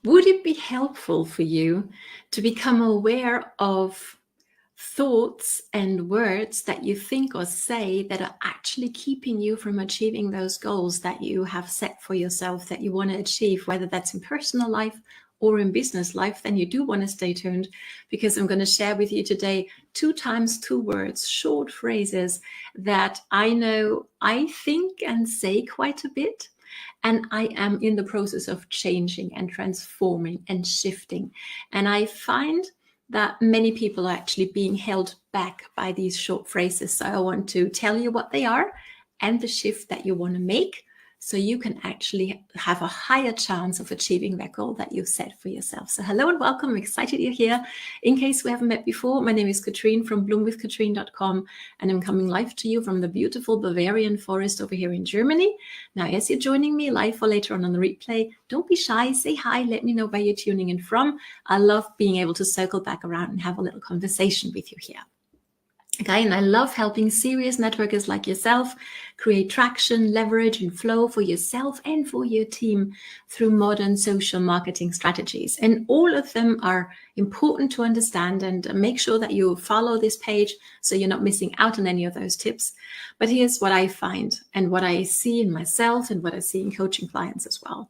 Would it be helpful for you to become aware of thoughts and words that you think or say that are actually keeping you from achieving those goals that you have set for yourself that you want to achieve, whether that's in personal life or in business life? Then you do want to stay tuned, because I'm going to share with you today 2 times 2 words, short phrases that I know I think and say quite a bit. And I am in the process of changing and transforming and shifting. And I find that many people are actually being held back by these short phrases. So I want to tell you what they are and the shift that you want to make, so you can actually have a higher chance of achieving that goal that you've set for yourself. So hello and welcome. I'm excited you're here. In case we haven't met before, my name is Katrin from bloomwithkatrin.com, and I'm coming live to you from the beautiful Bavarian forest over here in Germany. Now, as you're joining me live or later on the replay, don't be shy, say hi, let me know where you're tuning in from. I love being able to circle back around and have a little conversation with you here. Okay, and I love helping serious networkers like yourself create traction, leverage, and flow for yourself and for your team through modern social marketing strategies. And all of them are important to understand, and make sure that you follow this page so you're not missing out on any of those tips. But here's what I find, and what I see in myself and what I see in coaching clients as well,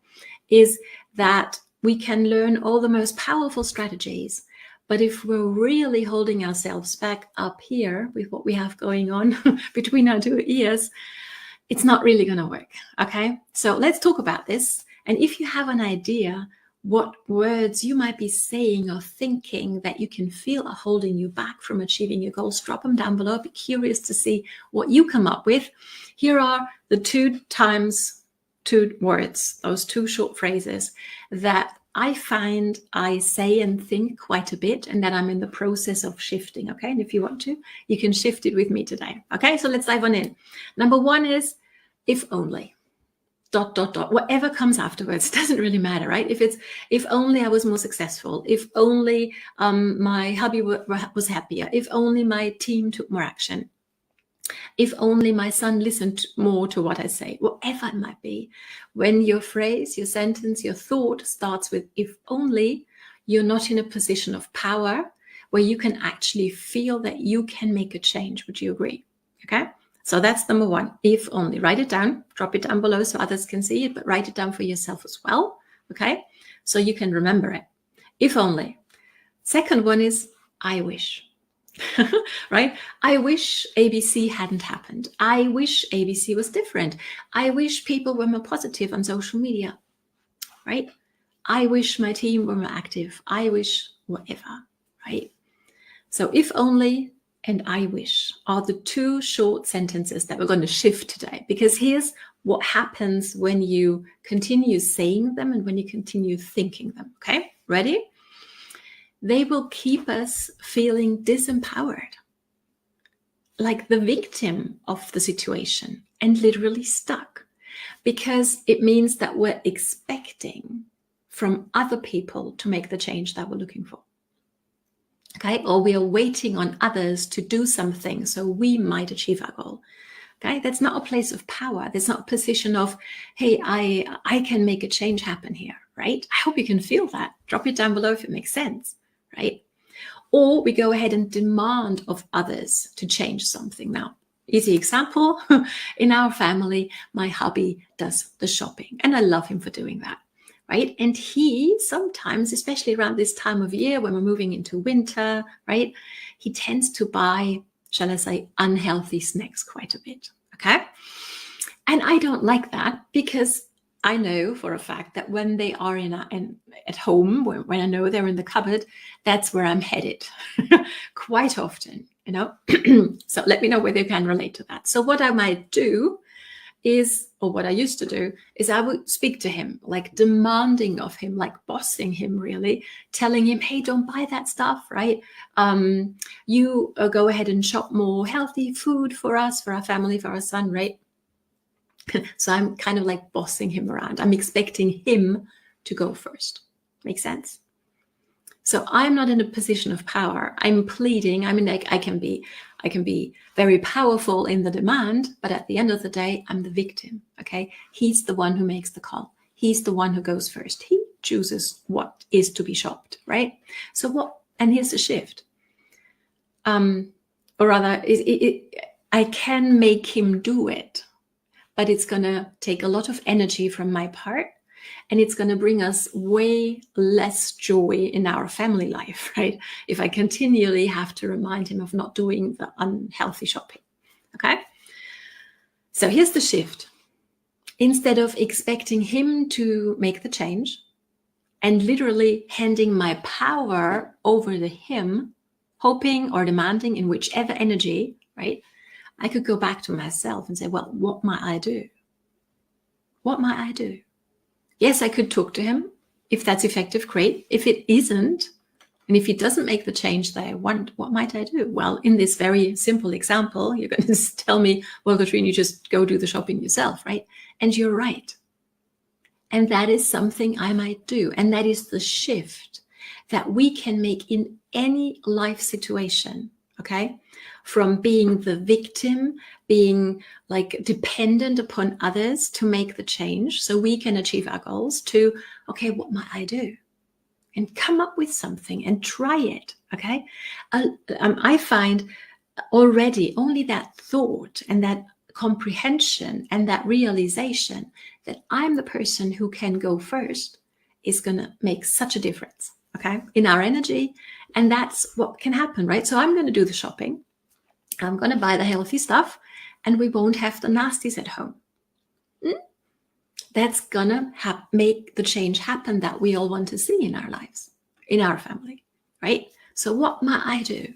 is that we can learn all the most powerful strategies, but if we're really holding ourselves back up here with what we have going on between our 2 ears, it's not really going to work. Okay, so let's talk about this. And if you have an idea what words you might be saying or thinking that you can feel are holding you back from achieving your goals, drop them down below. I'd be curious to see what you come up with. Here are the 2 times 2 words, those 2 short phrases that I find I say and think quite a bit, and that I'm in the process of shifting. Okay, and if you want to, you can shift it with me today. Okay, so let's dive on in. Number 1 is if only. ... Whatever comes afterwards doesn't really matter, right? If it's if only I was more successful, if only my hubby was happier, if only my team took more action, if only my son listened more to what I say, whatever it might be. When your phrase, your sentence, your thought starts with if only, you're not in a position of power where you can actually feel that you can make a change. Would you agree? Okay, so that's number 1, if only. Write it down, drop it down below so others can see it, but write it down for yourself as well. Okay, so you can remember it. If only. Second one is I wish. Right? I wish ABC hadn't happened. I wish ABC was different. I wish people were more positive on social media, right? I wish my team were more active. I wish whatever, right? So if only and I wish are the 2 short sentences that we're going to shift today, because here's what happens when you continue saying them and when you continue thinking them. Okay, ready? They will keep us feeling disempowered, like the victim of the situation, and literally stuck, because it means that we're expecting from other people to make the change that we're looking for. Okay, or we are waiting on others to do something so we might achieve our goal. Okay, that's not a place of power. That's not a position of, hey, I can make a change happen here, right? I hope you can feel that. Drop it down below if it makes sense, right? Or we go ahead and demand of others to change something. Now, easy example, in our family, my hubby does the shopping, and I love him for doing that, right? And he sometimes, especially around this time of year when we're moving into winter, right, he tends to buy, shall I say, unhealthy snacks quite a bit, okay? And I don't like that, because I know for a fact that when they are at home, when I know they're in the cupboard, that's where I'm headed quite often, you know. So let me know whether you can relate to that. So what I might do is, or what I used to do, is I would speak to him, like demanding of him, like bossing him, really, telling him, hey, don't buy that stuff, right? You go ahead and shop more healthy food for us, for our family, for our son, right? So I'm kind of like bossing him around. I'm expecting him to go first. Makes sense? So I'm not in a position of power. I'm pleading. I mean, like I can be very powerful in the demand, but at the end of the day, I'm the victim. Okay, he's the one who makes the call. He's the one who goes first. He chooses what is to be shopped, right? And here's the shift. Or rather, I can make him do it, but it's going to take a lot of energy from my part, and it's going to bring us way less joy in our family life, right? If I continually have to remind him of not doing the unhealthy shopping, okay? So here's the shift. Instead of expecting him to make the change and literally handing my power over to him, hoping or demanding in whichever energy, right? I could go back to myself and say, well, what might I do? What might I do? Yes, I could talk to him. If that's effective, great. If it isn't, and if he doesn't make the change that I want, what might I do? Well, in this very simple example, you're going to tell me, well, Katrin, you just go do the shopping yourself, right? And you're right. And that is something I might do. And that is the shift that we can make in any life situation, okay? From being the victim, being like dependent upon others to make the change so we can achieve our goals, to, okay, what might I do? And come up with something and try it, okay? I find already only that thought and that comprehension and that realization that I'm the person who can go first is going to make such a difference, okay, in our energy. And that's what can happen, right? So I'm going to do the shopping. I'm going to buy the healthy stuff, and we won't have the nasties at home. That's going to make the change happen that we all want to see in our lives, in our family, right? So what might I do?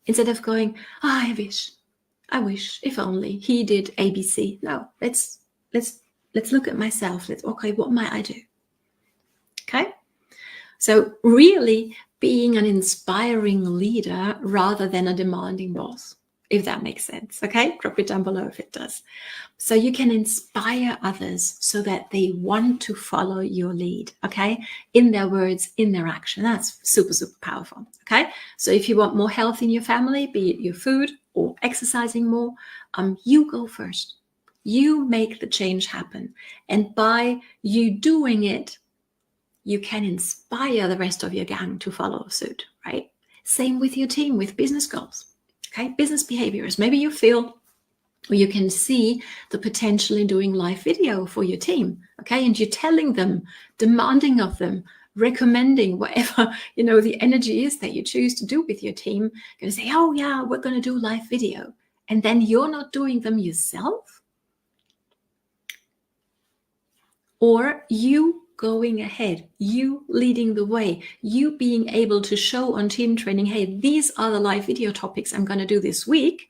Instead of going, oh, I wish, if only he did ABC. No, let's look at myself. Okay, what might I do? Okay. So really being an inspiring leader rather than a demanding boss, if that makes sense. Okay, drop it down below if it does. So you can inspire others so that they want to follow your lead, okay, in their words, in their action. That's super, super powerful, okay? So if you want more health in your family, be it your food or exercising more, you go first. You make the change happen. And by you doing it, you can inspire the rest of your gang to follow suit, right? Same with your team, with business goals, okay? Business behaviors. Maybe you feel, or you can see the potential in doing live video for your team, okay? And you're telling them, demanding of them, recommending whatever, the energy is that you choose to do with your team. You're going to say, oh yeah, we're going to do live video. And then you're not doing them yourself. Or you going ahead, you leading the way, you being able to show on team training, hey, these are the live video topics I'm going to do this week.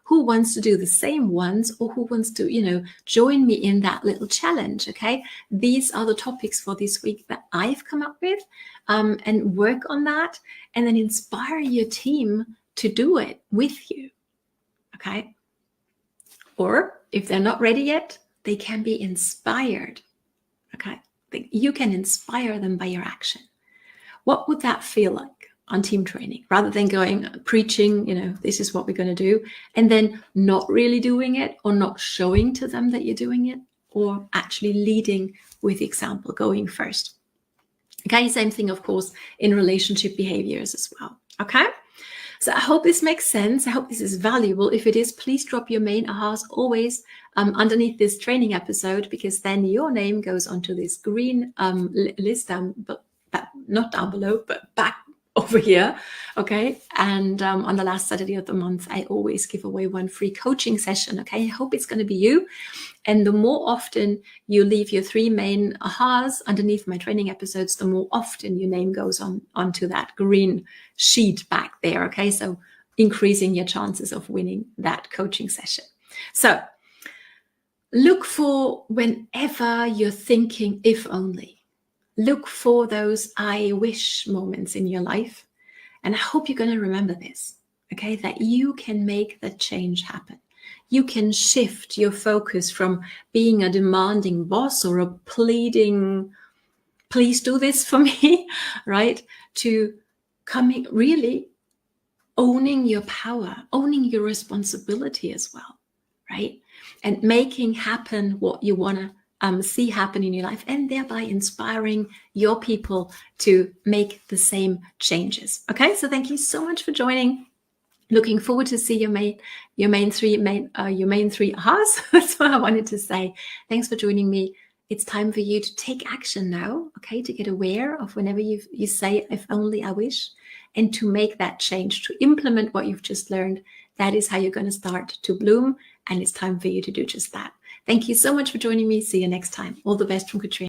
Who wants to do the same ones, or who wants to, join me in that little challenge, okay? These are the topics for this week that I've come up with, and work on that, and then inspire your team to do it with you, okay? Or if they're not ready yet, they can be inspired, okay? You can inspire them by your action. What would that feel like on team training, rather than going preaching, this is what we're going to do, and then not really doing it, or not showing to them that you're doing it, or actually leading with example, going first. Okay, same thing, of course, in relationship behaviors as well. Okay, so I hope this makes sense. I hope this is valuable. If it is, please drop your main ahas always underneath this training episode, because then your name goes onto this green list down, but not down below, but back over here, okay? And on the last Saturday of the month, I always give away one free coaching session, okay? I hope it's going to be you. And the more often you leave your 3 main ahas underneath my training episodes, the more often your name goes onto that green sheet back there, okay? So increasing your chances of winning that coaching session. So look for, whenever you're thinking, if only, look for those I wish moments in your life. And I hope you're going to remember this, okay? That you can make the change happen. You can shift your focus from being a demanding boss or a pleading, please do this for me, right? To coming, really owning your power, owning your responsibility as well, right? And making happen what you want to see happen in your life, and thereby inspiring your people to make the same changes. Okay, so thank you so much for joining. Looking forward to see your main three ahas. That's what I wanted to say. Thanks for joining me. It's time for you to take action now, okay, to get aware of whenever you say, if only I wish, and to make that change, to implement what you've just learned. That is how you're going to start to bloom, and it's time for you to do just that. Thank you so much for joining me. See you next time. All the best from Katrin.